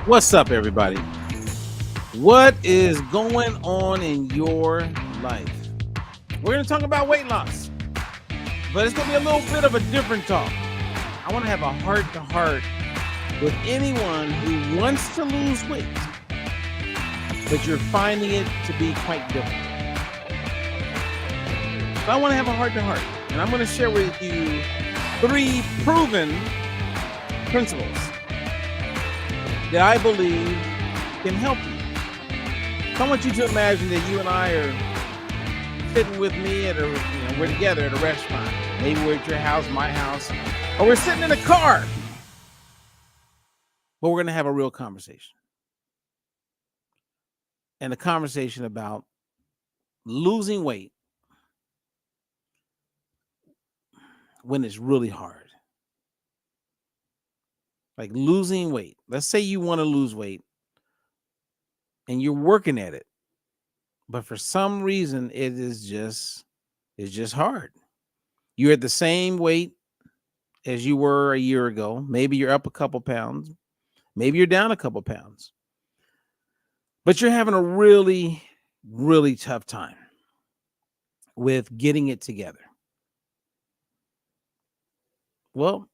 What's up, everybody? What is going on in your life? We're going to talk about weight loss, but it's going to be a little bit of a different talk. I want to have a heart to heart with anyone who wants to lose weight, but you're finding it to be quite difficult. So I want to have a heart to heart, and I'm going to share with you 3 proven principles that I believe can help you. So I want you to imagine that you and I are sitting with me at we're together at a restaurant. Maybe we're at your house, my house, or we're sitting in a car. But we're going to have a real conversation. And a conversation about losing weight when it's really hard. Like losing weight. Let's say you want to lose weight and you're working at it, but for some reason it's just hard. You're at the same weight as you were a year ago. Maybe you're up a couple pounds. Maybe you're down a couple pounds. But you're having a really, really tough time with getting it together. Well,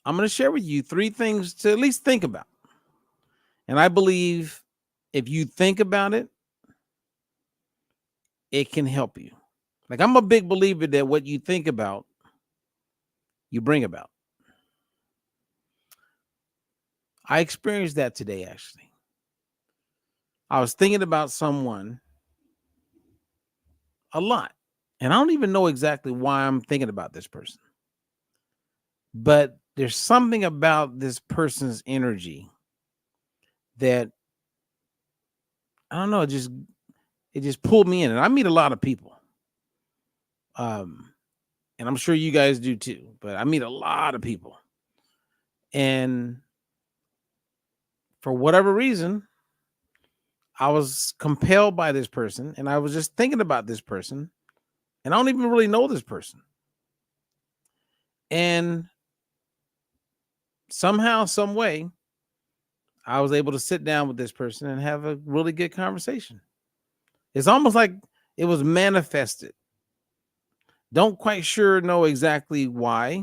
I'm going to share with you 3 things to at least think about. And I believe if you think about it, it can help you. Like, I'm a big believer that what you think about, you bring about. I experienced that today, actually. I was thinking about someone a lot, and I don't even know exactly why I'm thinking about this person. But there's something about this person's energy that, I don't know, it just pulled me in. And I meet a lot of people. And I'm sure you guys do too, but I meet a lot of people. And for whatever reason, I was compelled by this person, and I was just thinking about this person, and I don't even really know this person. And somehow, some way, I was able to sit down with this person and have a really good conversation. It's almost like it was manifested. Don't quite know exactly why,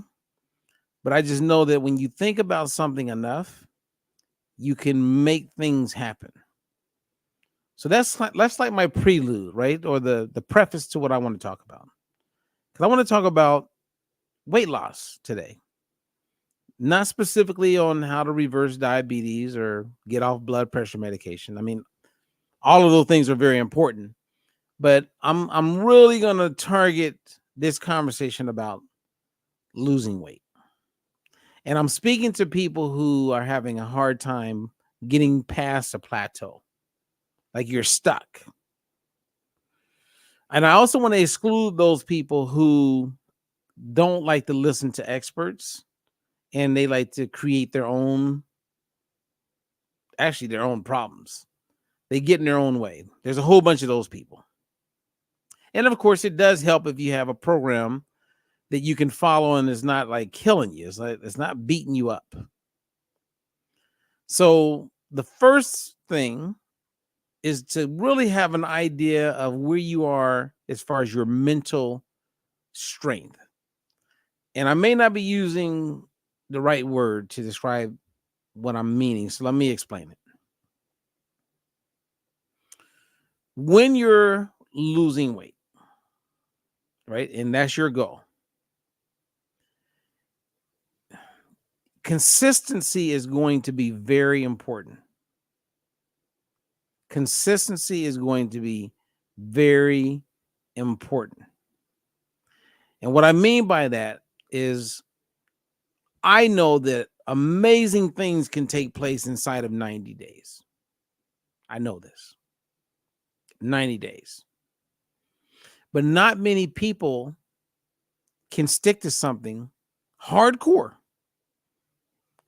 but I just know that when you think about something enough, you can make things happen. So that's like my prelude, right? Or the preface to what I want to talk about. Because I want to talk about weight loss today. Not specifically on how to reverse diabetes or get off blood pressure medication. I mean, all of those things are very important, but I'm really going to target this conversation about losing weight. And I'm speaking to people who are having a hard time getting past a plateau. Like you're stuck. And I also want to exclude those people who don't like to listen to experts and they like to create their own problems. They get in their own way. There's a whole bunch of those people. And of course, it does help if you have a program that you can follow and it's not like killing you. It's not beating you up. So the first thing is to really have an idea of where you are as far as your mental strength. And I may not be using the right word to describe what I'm meaning. So let me explain it. When you're losing weight, right? And that's your goal. Consistency is going to be very important. Consistency is going to be very important. And what I mean by that is I know that amazing things can take place inside of 90 days. I know this. 90 days. But not many people can stick to something hardcore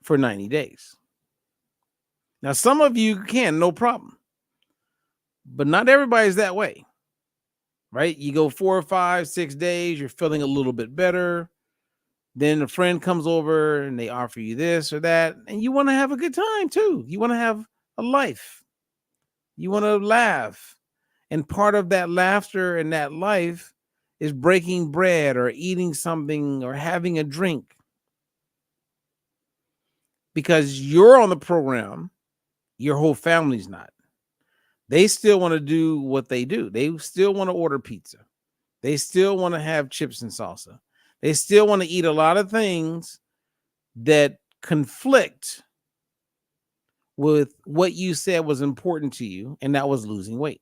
for 90 days. Now, some of you can, no problem. But not everybody's that way, right? You go 4 or 5, 6 days, you're feeling a little bit better. Then a friend comes over and they offer you this or that, and you want to have a good time too. You want to have a life. You want to laugh. And part of that laughter and that life is breaking bread or eating something or having a drink. Because you're on the program, your whole family's not. They still want to do what they do. They still want to order pizza. They still want to have chips and salsa. They still want to eat a lot of things that conflict with what you said was important to you, and that was losing weight.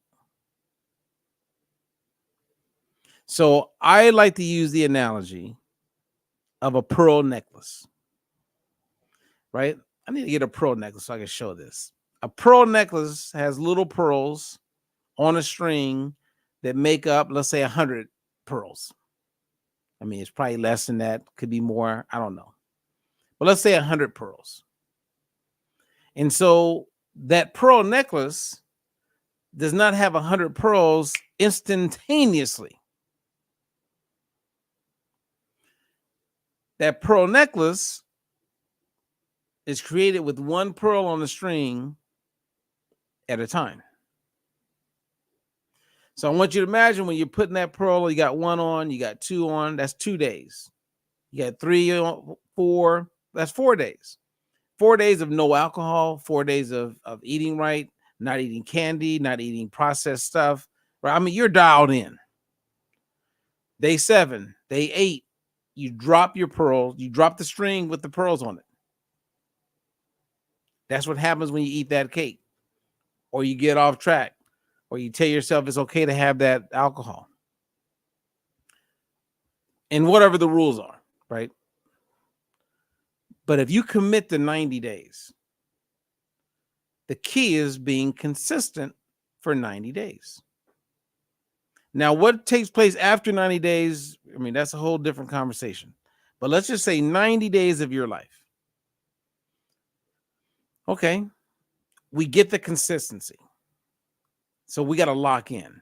So I like to use the analogy of a pearl necklace, right? I need to get a pearl necklace so I can show this. A pearl necklace has little pearls on a string that make up, let's say, 100 pearls. I mean, it's probably less than that, could be more, I don't know. But let's say 100 pearls. And so that pearl necklace does not have 100 pearls instantaneously. That pearl necklace is created with one pearl on the string at a time. So I want you to imagine when you're putting that pearl, you got one on, you got two on, that's 2 days. You got 3 on, 4, that's 4 days. 4 days of no alcohol, 4 days of eating right, not eating candy, not eating processed stuff. Right? I mean, you're dialed in. Day 7, day 8, you drop your pearls, you drop the string with the pearls on it. That's what happens when you eat that cake, or you get off track, or you tell yourself it's okay to have that alcohol. And whatever the rules are, right? But if you commit to 90 days, the key is being consistent for 90 days. Now, what takes place after 90 days, I mean, that's a whole different conversation. But let's just say 90 days of your life. Okay, we get the consistency. So we got to lock in.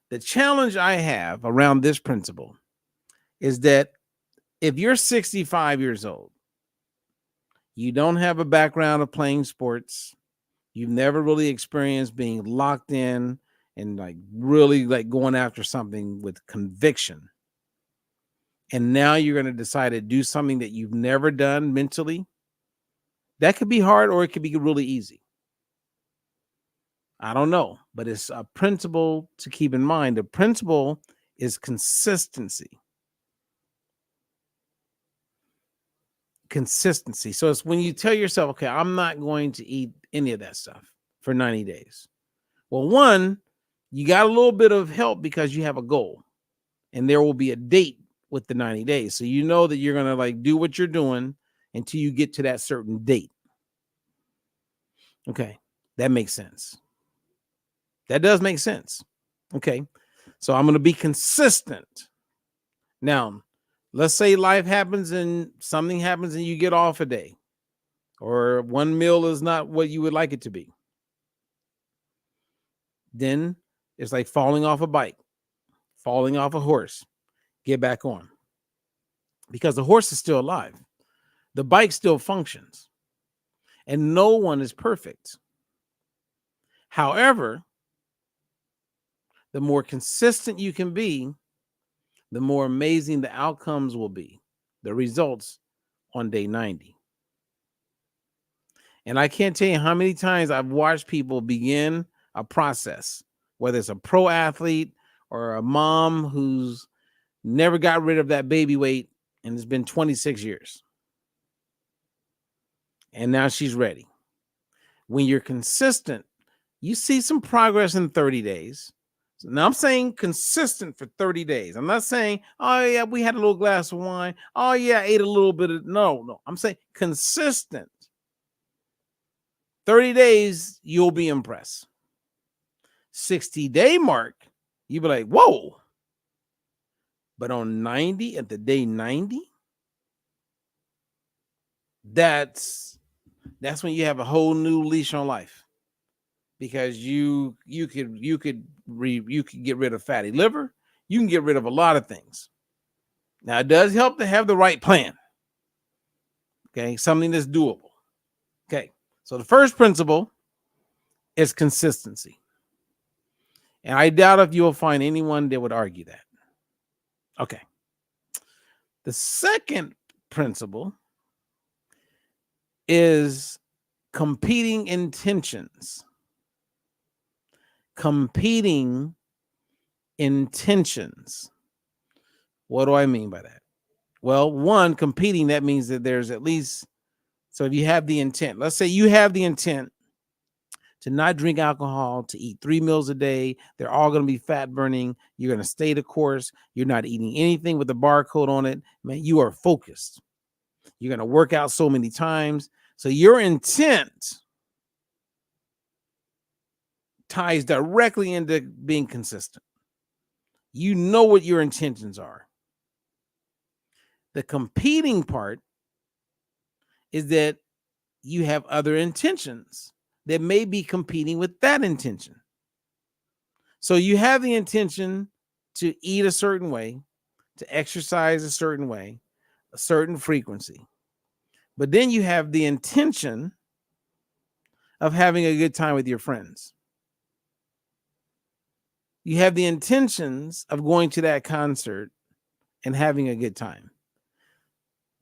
The challenge I have around this principle is that if you're 65 years old, you don't have a background of playing sports, you've never really experienced being locked in and like really like going after something with conviction. And now you're going to decide to do something that you've never done mentally. That could be hard or it could be really easy. I don't know, but it's a principle to keep in mind. The principle is consistency. Consistency. So it's when you tell yourself, okay, I'm not going to eat any of that stuff for 90 days. Well, one, you got a little bit of help because you have a goal and there will be a date with the 90 days. So you know that you're going to like do what you're doing until you get to that certain date. Okay, that makes sense. That does make sense. Okay, so I'm going to be consistent. Now, let's say life happens and something happens and you get off a day, or one meal is not what you would like it to be. Then it's like falling off a bike, falling off a horse. Get back on. Because the horse is still alive. The bike still functions. And no one is perfect. However, the more consistent you can be, the more amazing the outcomes will be, the results on day 90. And I can't tell you how many times I've watched people begin a process, whether it's a pro athlete or a mom who's never got rid of that baby weight and it's been 26 years. And now she's ready. When you're consistent, you see some progress in 30 days. So now I'm saying consistent for 30 days. I'm not saying, oh yeah, we had a little glass of wine. Oh yeah, I ate a little bit of, no. I'm saying consistent. 30 days, you'll be impressed. 60-day mark, you'll be like, whoa. But on 90, at the day 90, that's when you have a whole new leash on life. Because you could get rid of fatty liver. You can get rid of a lot of things. Now, it does help to have the right plan. Okay, something that's doable. Okay, so the first principle is consistency. And I doubt if you'll find anyone that would argue that. Okay. The second principle is competing intentions. Competing intentions. What do I mean by that? Well, one, competing, that means that there's at least, so if you have the intent, let's say you have the intent to not drink alcohol, to eat 3 meals a day, they're all going to be fat burning, you're going to stay the course, you're not eating anything with a barcode on it, man, you are focused. You're going to work out so many times. So your intent ties directly into being consistent. You know what your intentions are. The competing part is that you have other intentions that may be competing with that intention. So you have the intention to eat a certain way, to exercise a certain way, a certain frequency. But then you have the intention of having a good time with your friends. You have the intentions of going to that concert and having a good time.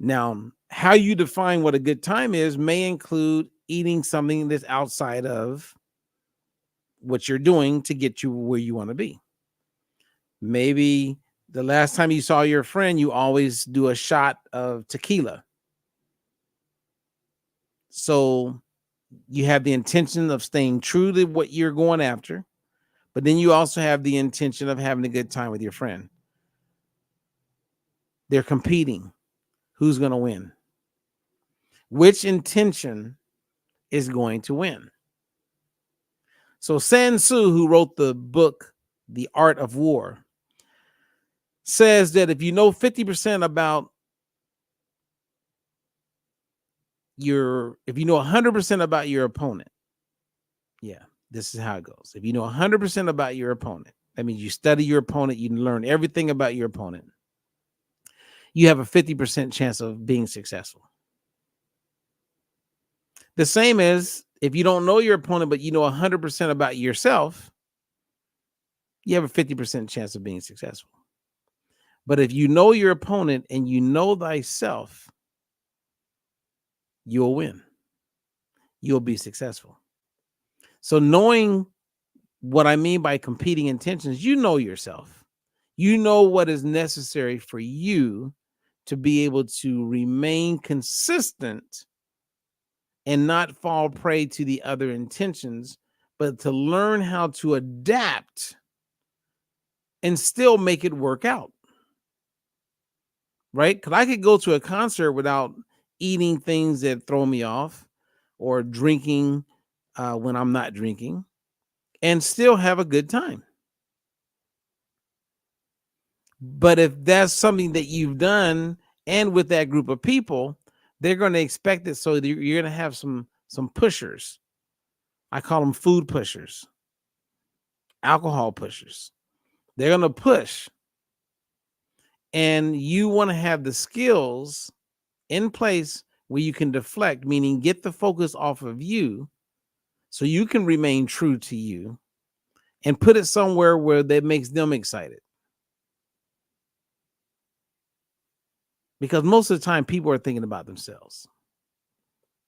Now, how you define what a good time is may include eating something that's outside of what you're doing to get you where you want to be. Maybe the last time you saw your friend, you always do a shot of tequila. So you have the intention of staying true to what you're going after, but then you also have the intention of having a good time with your friend. They're competing. Who's going to win? Which intention is going to win? So Sun Tzu, who wrote the book, The Art of War, says that if you know 50% about if you know 100% about your opponent, yeah, this is how it goes. If you know 100% about your opponent, that means you study your opponent, you learn everything about your opponent, you have a 50% chance of being successful. The same as if you don't know your opponent, but you know 100% about yourself, you have a 50% chance of being successful. But if you know your opponent and you know thyself, you'll win. You'll be successful. So knowing what I mean by competing intentions, you know yourself. You know what is necessary for you to be able to remain consistent and not fall prey to the other intentions, but to learn how to adapt and still make it work out. Right? Because I could go to a concert without eating things that throw me off or drinking when I'm not drinking and still have a good time. But if that's something that you've done and with that group of people, they're going to expect it. So you're going to have some pushers. I call them food pushers, alcohol pushers. They're going to push. And you want to have the skills in place where you can deflect, meaning get the focus off of you so you can remain true to you and put it somewhere where that makes them excited. Because most of the time people are thinking about themselves.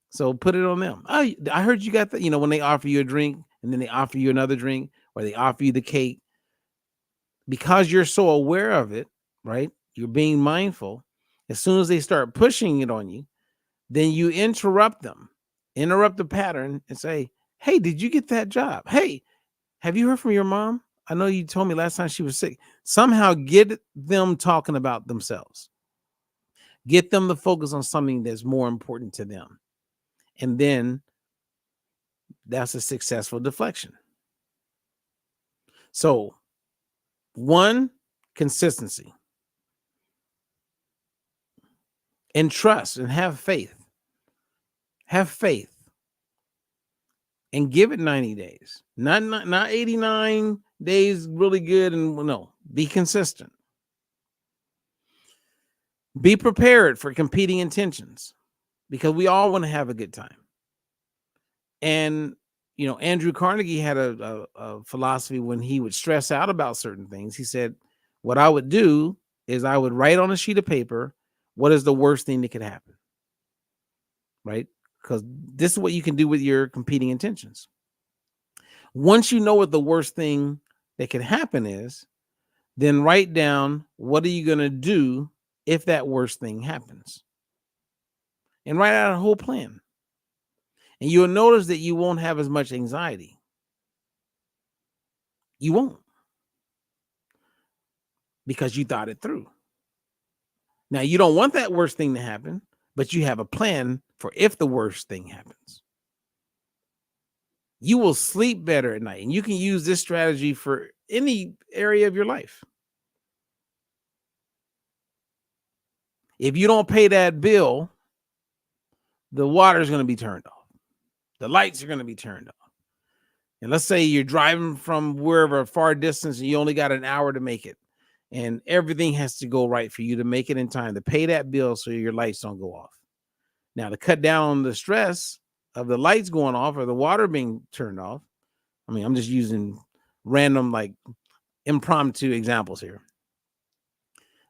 So put it on them. I heard you got that, when they offer you a drink and then they offer you another drink or they offer you the cake, because you're so aware of it, right? You're being mindful. As soon as they start pushing it on you, then you interrupt the pattern and say, hey, did you get that job? Hey, have you heard from your mom? I know you told me last time she was sick. Somehow get them talking about themselves. Get them to focus on something that's more important to them. And then that's a successful deflection. So, one, consistency. And trust and have faith. Have faith. And give it 90 days. Not 89 days really good. And no, be consistent. Be prepared for competing intentions because we all want to have a good time. And, Andrew Carnegie had a philosophy when he would stress out about certain things. He said, what I would do is I would write on a sheet of paper, what is the worst thing that could happen, right? Because this is what you can do with your competing intentions. Once you know what the worst thing that can happen is, then write down what are you going to do if that worst thing happens, and write out a whole plan. And you'll notice that you won't have as much anxiety. You won't, because you thought it through. Now, you don't want that worst thing to happen, but you have a plan for if the worst thing happens. You will sleep better at night, and you can use this strategy for any area of your life. If you don't pay that bill, the water is going to be turned off. The lights are going to be turned off. And let's say you're driving from wherever, a far distance, and you only got an hour to make it. And everything has to go right for you to make it in time to pay that bill so your lights don't go off. Now, to cut down on the stress of the lights going off or the water being turned off, I mean, I'm just using random, like, impromptu examples here.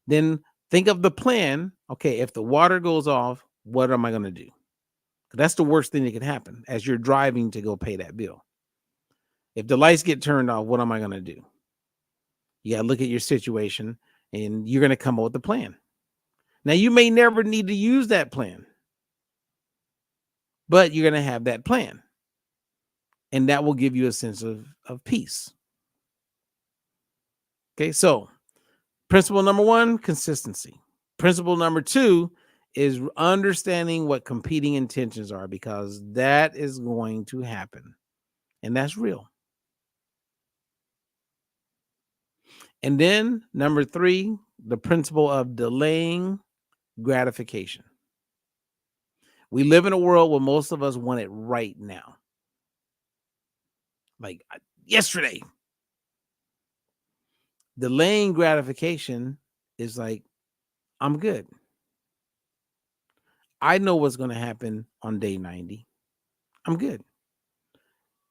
Then think of the plan. Okay, if the water goes off, what am I going to do? That's the worst thing that could happen as you're driving to go pay that bill. If the lights get turned off, what am I going to do? You got to look at your situation, and you're going to come up with a plan. Now, you may never need to use that plan, but you're going to have that plan, and that will give you a sense of peace. Okay, so principle number 1, consistency. Principle number 2 is understanding what competing intentions are, because that is going to happen, and that's real. And then number 3, the principle of delaying gratification. We live in a world where most of us want it right now. Like yesterday. Delaying gratification is like, I'm good. I know what's going to happen on day 90. I'm good.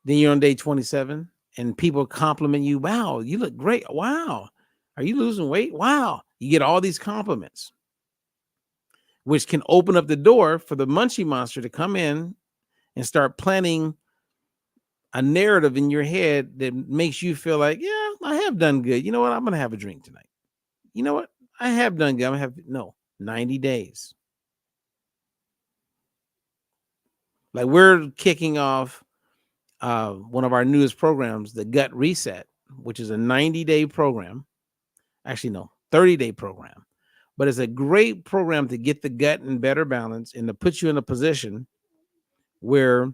Then you're on day 27 and people compliment you. Wow, you look great. Wow. Are you losing weight? Wow. You get all these compliments, which can open up the door for the munchie monster to come in and start planting a narrative in your head that makes you feel like, yeah, I have done good. You know what? I'm going to have a drink tonight. You know what? I have done good. I'm going to have 90 days. Like, we're kicking off one of our newest programs, the Gut Reset, which is a 90-day program. Actually, no, 30-day program. But it's a great program to get the gut in better balance and to put you in a position where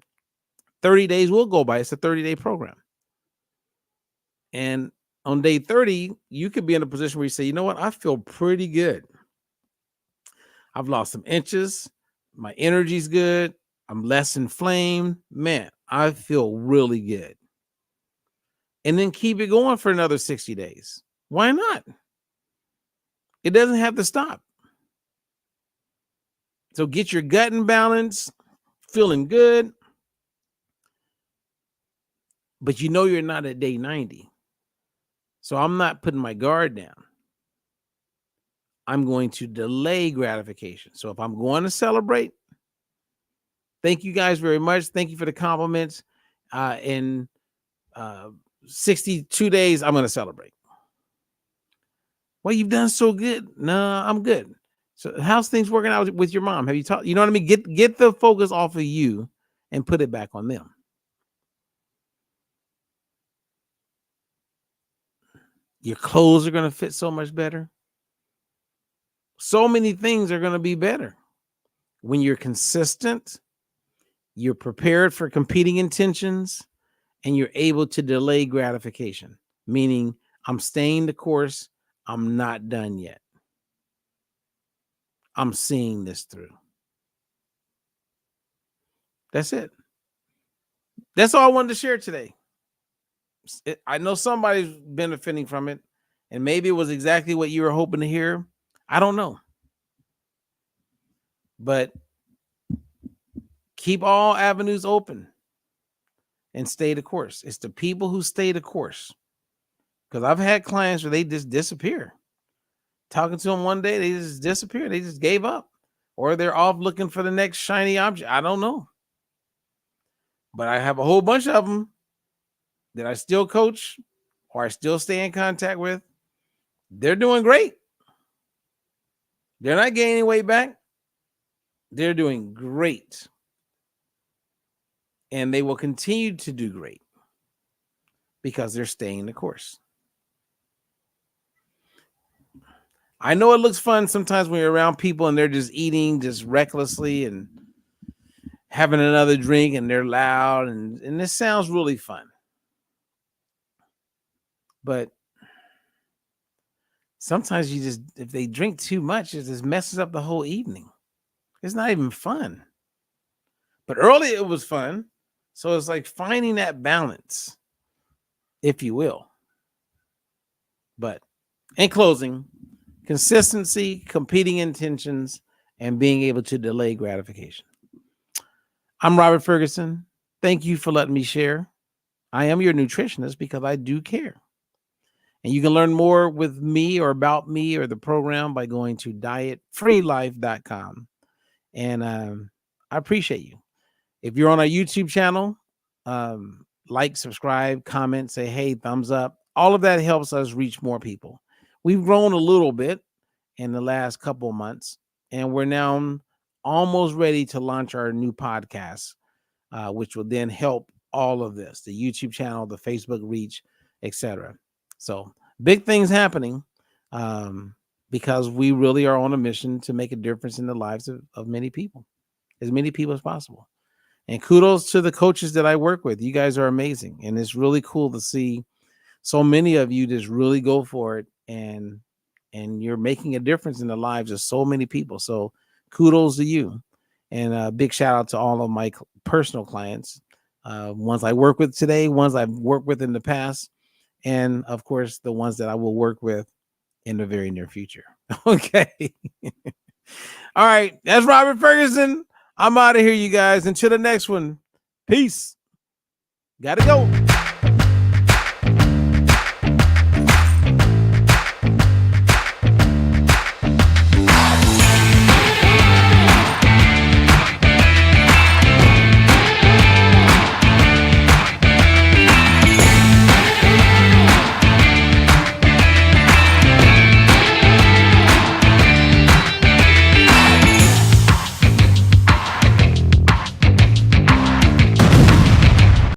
30 days will go by. It's a 30-day program. And on day 30, you could be in a position where you say, you know what? I feel pretty good. I've lost some inches. My energy's good. I'm less inflamed. Man, I feel really good. And then keep it going for another 60 days. Why not? It doesn't have to stop. So get your gut in balance, feeling good. But you know you're not at day 90. So I'm not putting my guard down. I'm going to delay gratification. So if I'm going to celebrate, thank you guys very much. Thank you for the compliments. In 62 days, I'm going to celebrate. Well, you've done so good. No, I'm good. So how's things working out with your mom? Have you talked? You know what I mean? Get the focus off of you and put it back on them. Your clothes are going to fit so much better. So many things are going to be better. When you're consistent, you're prepared for competing intentions, and you're able to delay gratification, meaning I'm staying the course. I'm not done yet. I'm seeing this through. That's it. That's all I wanted to share today. I know somebody's benefiting from it, and maybe it was exactly what you were hoping to hear. I don't know. But keep all avenues open and stay the course. It's the people who stay the course. Because I've had clients where they just disappear. Talking to them one day, they just disappear. They just gave up. Or they're off looking for the next shiny object. I don't know. But I have a whole bunch of them that I still coach or I still stay in contact with. They're doing great. They're not gaining weight back. They're doing great. And they will continue to do great because they're staying the course. I know it looks fun sometimes when you're around people and they're just eating just recklessly and having another drink and they're loud and this sounds really fun. But sometimes if they drink too much, it just messes up the whole evening. It's not even fun. But early it was fun. So it's like finding that balance, if you will. But in closing, consistency, competing intentions, and being able to delay gratification. I'm Robert Ferguson. Thank you for letting me share. I am your nutritionist because I do care. And you can learn more with me or about me or the program by going to dietfreelife.com. And I appreciate you. If you're on our YouTube channel, like, subscribe, comment, say, hey, thumbs up. All of that helps us reach more people. We've grown a little bit in the last couple of months, and we're now almost ready to launch our new podcast, which will then help all of this, the YouTube channel, the Facebook reach, etc. So big things happening because we really are on a mission to make a difference in the lives of many people, as many people as possible. And kudos to the coaches that I work with. You guys are amazing. And it's really cool to see so many of you just really go for it. And you're making a difference in the lives of so many people. So kudos to you. And a big shout out to all of my personal clients. Ones I work with today, ones I've worked with in the past. And of course, the ones that I will work with in the very near future. Okay. All right. That's Robert Ferguson. I'm out of here, you guys. Until the next one. Peace. Gotta go.